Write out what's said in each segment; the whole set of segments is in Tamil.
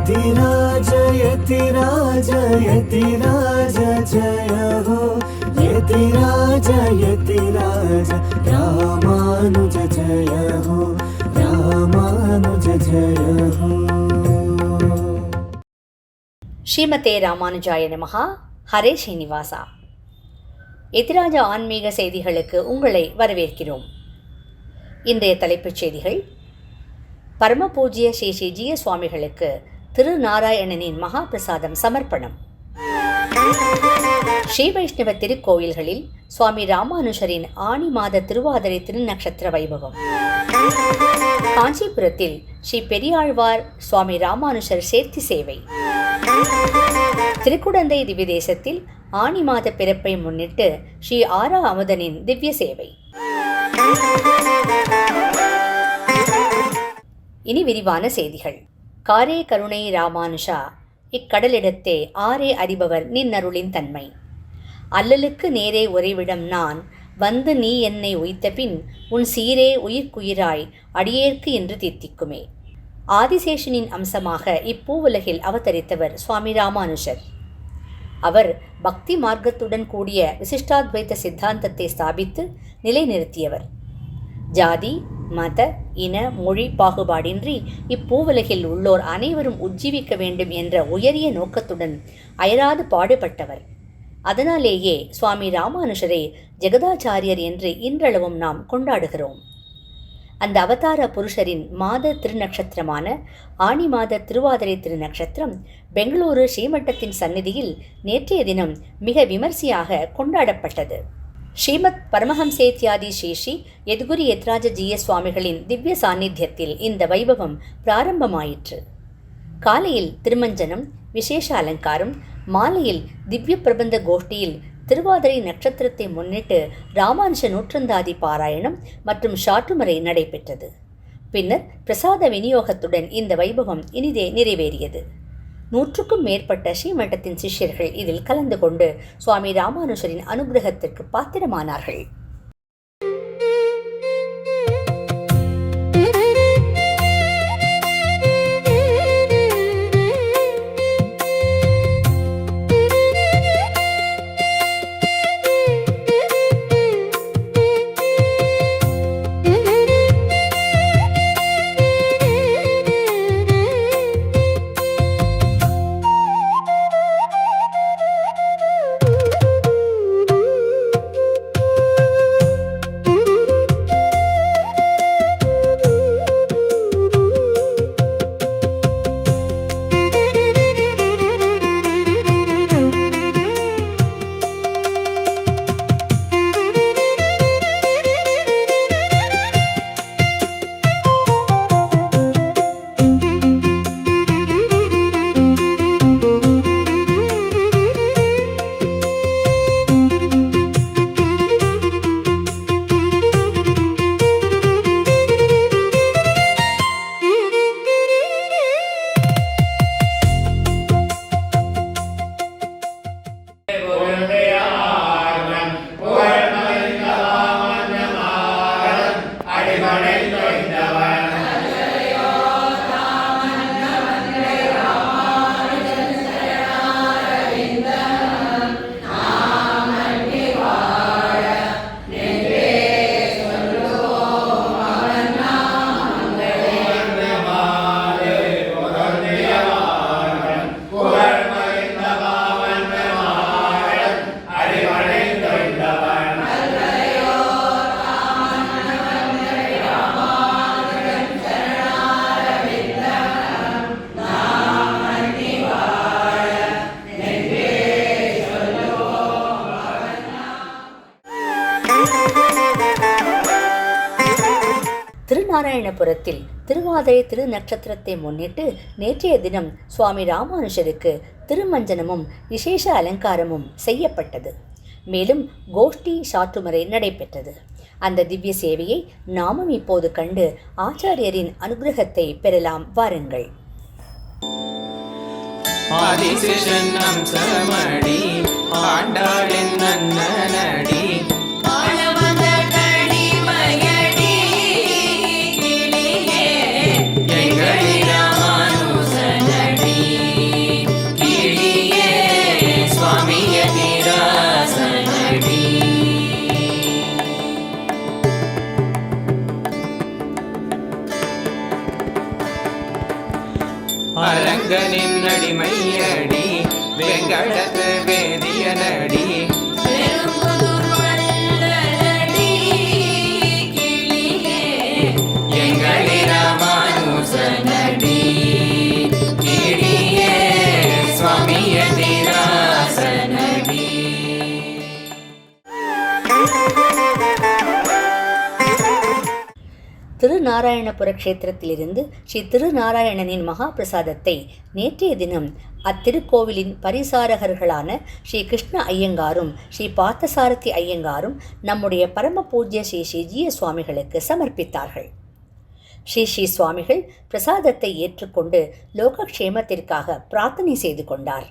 यतिराज यतिराज यतिराज जय हो यतिराज यतिराज रामानुज जय हो रामानुज जय हो. ஸ்ரீமதே ராமானுஜாய நமஹா. ஹரே ஸ்ரீனிவாசா. எதிராஜ ஆன்மீக செய்திகளுக்கு உங்களை வரவேற்கிறோம். இன்றைய தலைப்புச் செய்திகள்: பரமபூஜ்ய ஸ்ரீ ஸ்ரீ ஜீய சுவாமிகளுக்கு திருநாராயணனின் மகா பிரசாதம் சமர்ப்பணம். ஸ்ரீ வைஷ்ணவ திருக்கோயில்களில் சுவாமி ராமானுஷரின் ஆனி மாத திருவாதிரை திருநக்ஷத்திர வைபவம். காஞ்சிபுரத்தில் ஸ்ரீ பெரியாழ்வார் சுவாமி ராமானுஷர் சேர்த்தி சேவை. திருக்குடந்தை திவ்ய தேசத்தில் ஆனி மாத பிறப்பை முன்னிட்டு ஸ்ரீ ஆரா அமுதனின் திவ்ய சேவை. இனி விரிவான செய்திகள். காரே கருணை ராமானுஷா, இக்கடலிடத்தே ஆரே அறிபவர் நின்னருளின் தன்மை. அல்லலுக்கு நேரே உறைவிடம் நான் வந்து நீ என்னை உய்த்த பின் உன் சீரே உயிர்க்குயிராய் அடியேற்கு என்று தீர்த்திக்குமே. ஆதிசேஷனின் அம்சமாக இப்பூவுலகில் அவதரித்தவர் சுவாமி ராமானுஷர். அவர் பக்தி மார்க்கத்துடன் கூடிய விசிஷ்டாத்வைத சித்தாந்தத்தை ஸ்தாபித்து நிலைநிறுத்தியவர். ஜாதி மத இன மொழி பாகுபாடின்றி இப்பூவுலகில் உள்ளோர் அனைவரும் உஜ்ஜீவிக்க வேண்டும் என்ற உயரிய நோக்கத்துடன் அயராது பாடுபட்டவர். அதனாலேயே சுவாமி ராமானுஷரை ஜெகதாச்சாரியர் என்று இன்றளவும் நாம் கொண்டாடுகிறோம். அந்த அவதார புருஷரின் மாத திருநக்ஷத்திரமான ஆனி மாத திருவாதிரை திருநக்ஷத்திரம் பெங்களூரு ஸ்ரீமட்டத்தின் சந்நிதியில் நேற்றைய தினம் மிக விமர்சையாக கொண்டாடப்பட்டது. ஸ்ரீமத் பரமஹம்சேத்யாதி ஸ்ரீ ஸ்ரீ யதுகுரி யத்ராஜ ஜீய சுவாமிகளின் திவ்ய சாநித்தியத்தில் இந்த வைபவம் பிராரம்பமாயிற்று. காலையில் திருமஞ்சனம், விசேஷ அலங்காரம், மாலையில் திவ்ய பிரபந்த கோஷ்டியில் திருவாதிரை நட்சத்திரத்தை முன்னிட்டு ராமானுஷ நூற்றந்தாதி பாராயணம் மற்றும் ஷாட்டுமரை நடைபெற்றது. பின்னர் பிரசாத விநியோகத்துடன் இந்த வைபவம் இனிதே நிறைவேறியது. 100க்கும் மேற்பட்ட ஸ்ரீமட்டத்தின் சிஷ்யர்கள் இதில் கலந்து கொண்டு சுவாமி ராமானுஷரின் அனுகிரகத்திற்கு பாத்திரமானார்கள். திருநாராயணபுரத்தில் திருவாதிரை திருநக்ஷத்திரத்தை முன்னிட்டு நேற்றைய தினம் சுவாமி ராமானுஷருக்கு திருமஞ்சனமும் விசேஷ அலங்காரமும் செய்யப்பட்டது. மேலும் கோஷ்டி சாற்றுமுறை நடைபெற்றது. அந்த திவ்ய சேவையை நாமும் இப்போது கண்டு ஆச்சாரியரின் அனுகிரகத்தை பெறலாம். வாருங்கள். ஆதிசேஷன் அம்சமடி ஆண்டாளின் நன்னடி எங்களி ராமானுசனடி அரங்கனின் அடிமையடி வெங்கடத்து வேதியனடி எங்களி ராமானுசனடி கிளியே சுவாமி எதிராசனடி. திருநாராயணபுர க்ஷேத்திரத்திலிருந்து ஸ்ரீ திருநாராயணனின் மகா பிரசாதத்தை நேற்றைய தினம் அத்திருக்கோவிலின் பரிசாரகர்களான ஸ்ரீ கிருஷ்ண ஐயங்காரும் ஸ்ரீ பார்த்தசாரதி ஐயங்காரும் நம்முடைய பரம பூஜ்ய ஸ்ரீ ஸ்ரீஜிய சுவாமிகளுக்கு சமர்ப்பித்தார்கள். ஸ்ரீ ஸ்ரீ சுவாமிகள் பிரசாதத்தை ஏற்றுக்கொண்டு லோகக்ஷேமத்திற்காக பிரார்த்தனை செய்து கொண்டார்.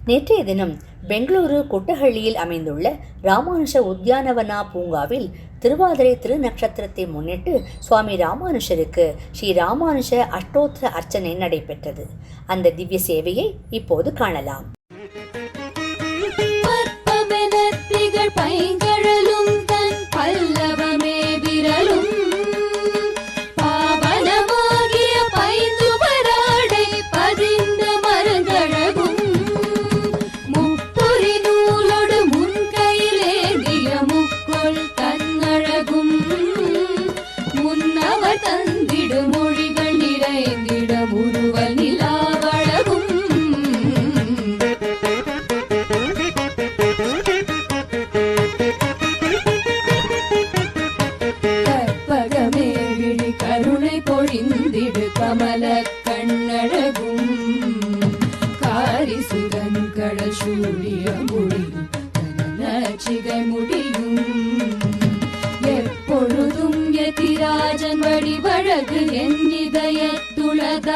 நேற்றைய தினம் பெங்களூரு கொட்டஹள்ளியில் அமைந்துள்ள ராமானுஷ உத்யானவனா பூங்காவில் திருவாதிரை திருநக்ஷத்திரத்தை முன்னிட்டு சுவாமி ராமானுஷருக்கு ஸ்ரீ ராமானுஷ அஷ்டோத்திர அர்ச்சனை நடைபெற்றது. அந்த திவ்ய சேவையை இப்போது காணலாம். எப்பொழுதும் எதிராஜன் வடிவழகு என் இதயத்துளதார்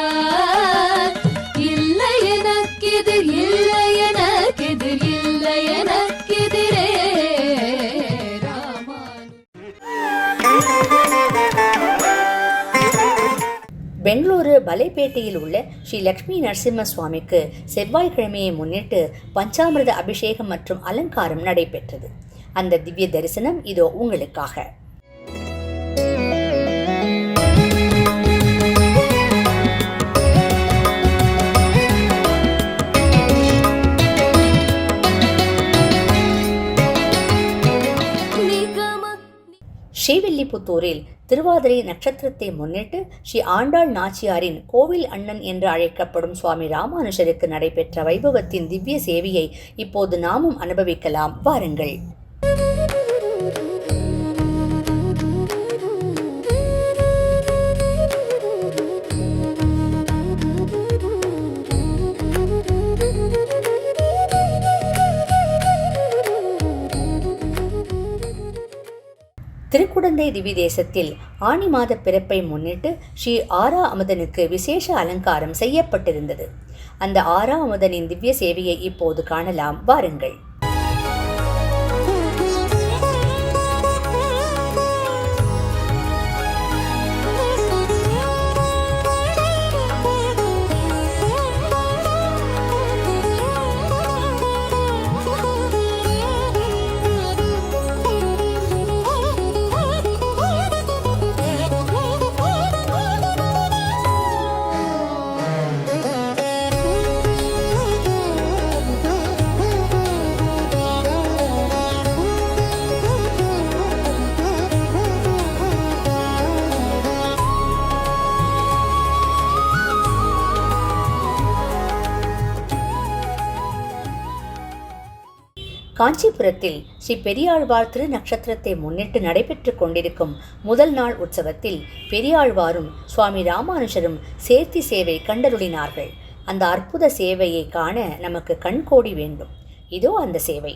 இல்லை எனக்கெதிர் இல்லை எனக்கெதிர் இல்லை எனக்கெதிரே பெங்களூரு பலைப்பேட்டையில் உள்ள ஸ்ரீ லக்ஷ்மி நரசிம்ம சுவாமிக்கு செவ்வாய்க்கிழமையை முன்னிட்டு பஞ்சாமிர்த அபிஷேகம் மற்றும் அலங்காரம் நடைபெற்றது. அந்த திவ்ய தரிசனம் இதோ உங்களுக்காக. ஸ்ரீவில்லிபுத்தூரில் திருவாதிரை நட்சத்திரத்தை முன்னிட்டு ஸ்ரீ ஆண்டாள் நாச்சியாரின் கோவில் அண்ணன் என்று அழைக்கப்படும் சுவாமி ராமானுஷருக்கு நடைபெற்ற வைபவத்தின் திவ்ய சேவையை இப்போது நாமும் அனுபவிக்கலாம். வாருங்கள். திருக்குடந்தை திவ்ய தேசத்தில் ஆனி மாத பிறப்பை முன்னிட்டு ஸ்ரீ ஆரா அமுதனுக்கு விசேஷ அலங்காரம் செய்யப்பட்டிருந்தது. அந்த ஆரா அமுதனின் திவ்ய சேவையை இப்போது காணலாம். வாருங்கள். காஞ்சிபுரத்தில் ஸ்ரீ பெரியாழ்வார் திரு நட்சத்திரத்தை முன்னிட்டு நடைபெற்று கொண்டிருக்கும் முதல் நாள் உற்சவத்தில் பெரியாழ்வாரும் சுவாமி ராமானுஷரும் சேர்த்தி சேவை கண்டருளினார்கள். அந்த அற்புத சேவையை காண நமக்கு கண்கோடி வேண்டும். இதோ அந்த சேவை.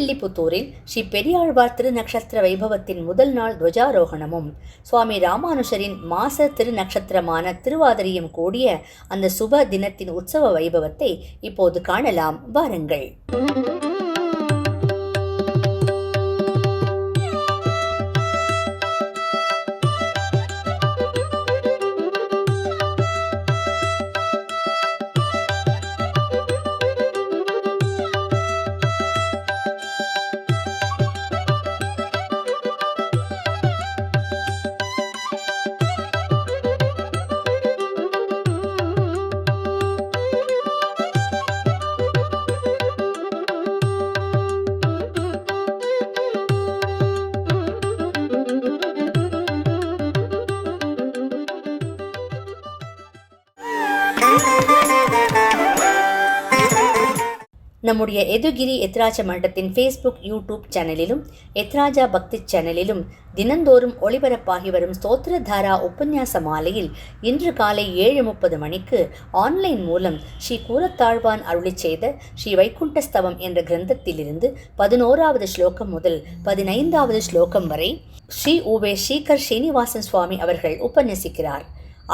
ஸ்ரீவில்லிபுத்தூரில் ஸ்ரீ பெரியாழ்வார் திருநக்ஷத்திர வைபவத்தின் முதல் நாள் துவஜாரோகணமும் சுவாமி ராமானுஷரின் மாச திருநக்ஷத்திரமான திருவாதிரையும் கூடிய அந்த சுப தினத்தின் உற்சவ வைபவத்தை இப்போது காணலாம். வாருங்கள். நம்முடைய எதுகிரி எத்ராஜ மண்டத்தின் ஃபேஸ்புக், யூடியூப் சேனலிலும் எத்ராஜா பக்தி சேனலிலும் தினந்தோறும் ஒளிபரப்பாகி வரும் ஸ்தோத்திரதாரா உபன்யாச மாலையில் இன்று காலை 7:30 மணிக்கு ஆன்லைன் மூலம் ஸ்ரீ கூரத்தாழ்வான் அருளி செய்த ஸ்ரீ வைகுண்டஸ்தவம் என்ற கிரந்தத்திலிருந்து 11வது ஸ்லோகம் முதல் 15வது ஸ்லோகம் வரை ஸ்ரீ உவே ஸ்ரீகர் ஸ்ரீனிவாசன் சுவாமி அவர்கள் உபன்யசிக்கிறார்.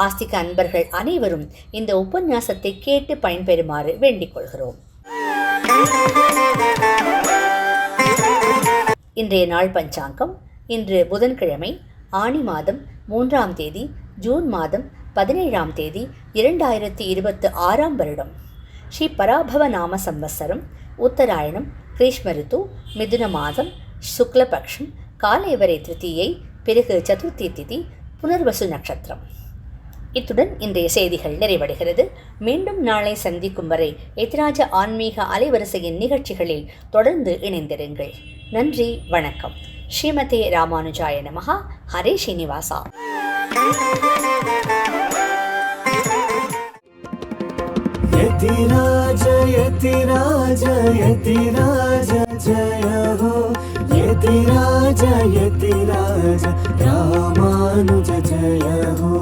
ஆஸ்திக அன்பர்கள் அனைவரும் இந்த உபன்யாசத்தை கேட்டு பயன்பெறுமாறு வேண்டிக் கொள்கிறோம். இன்றைய நாள் பஞ்சாங்கம். இன்று புதன்கிழமை, ஆனி மாதம் 3ஆம் தேதி, ஜூன் மாதம் 17ஆம் தேதி, 2026ஆம் வருடம். ஸ்ரீ பராபவ நாம சம்வத்சரம், உத்தராயணம், கிரீஷ்ம ரித்து, மிதுன மாதம், சுக்லபக்ஷம், காலைவரை திருத்தியை, பிறகு சதுர்த்தி திதி, புனர்வசு நட்சத்திரம். இத்துடன் இன்றைய செய்திகள் நிறைவடைகிறது. மீண்டும் நாளை சந்திக்கும் வரை எத்ராஜ ஆன்மீக அலைவரிசையின் நிகழ்ச்சிகளில் தொடர்ந்து இணைந்திருங்கள். நன்றி, வணக்கம். ஸ்ரீமதே ராமானுஜாய நமஹ. ஹரே ஸ்ரீனிவாசா. यतिराज यतिराज यतिराज जय हो, यतिराज यतिराज रामानुज जय हो.